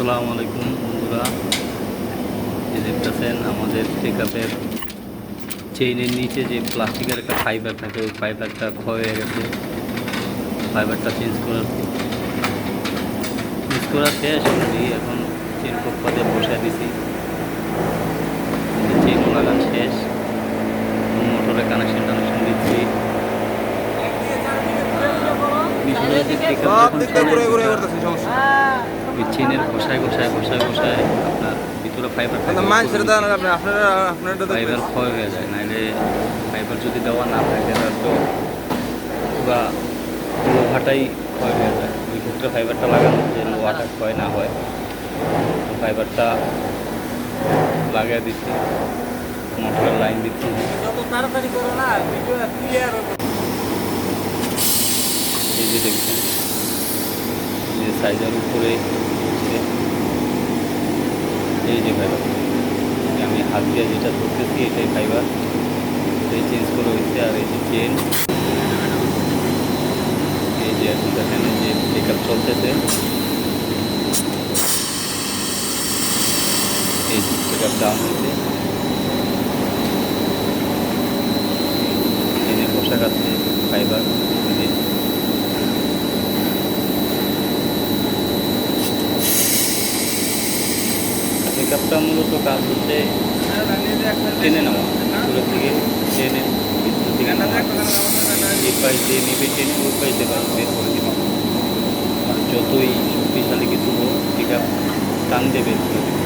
আসসালামু আলাইকুম বন্ধুরা, এই দেখতেছেন আমাদের পিকআপের চেইনের নিচে যে প্লাস্টিকের একটা ফাইবার থাকে, ওই ফাইবারটা ক্ষয় হয়ে গেছে। ফাইবারটা চেঞ্জ করা শেষ অলরেডি। এখন চেন কোপ্পা দিয়ে বসে দিছি, চেনও লাগান শেষ। মোটরে কানেকশন দিচ্ছি। ওই চেনের ঘষায় আপনার ভিতরে ফাইবার ফাইবার ক্ষয় হয়ে যায়। নাহলে ফাইবার যদি দেওয়া না থাকে তাহলে তো পুরা লোহাটাই ক্ষয় হয়ে যায়। ওই ক্ষেত্রে ফাইবারটা লাগানো যে লোহাটা ক্ষয় না হয়, তো ফাইবারটা লাগিয়ে দিচ্ছি, মোটরের লাইন দিচ্ছি। এই যে দেখছেন, যে সাইজের উপরে এই যে ফাইবার, আমি হাত দিয়ে যেটা ধরতেছি এটাই ফাইবার, এটাই চেঞ্জ করে হয়েছে। আর এই যে চেন, এই যে এখন দেখেন যে পিকআপ চলতেছে, এই পিকআপ ডাউন হয়েছে, চেনে পোশাক আছে ফাইবার। পিকআপটা মূলত কাজ হচ্ছে টেনে নেওয়া, উপরের থেকে টেনে ভিতর থেকে এই পাশ দিয়ে নিবে, টেনে ওই পাশ দিয়ে বের করে দেবে। যতই শক্তিশালী কিছু হোক, পিকআপ টান দিয়ে বের করে দেবে।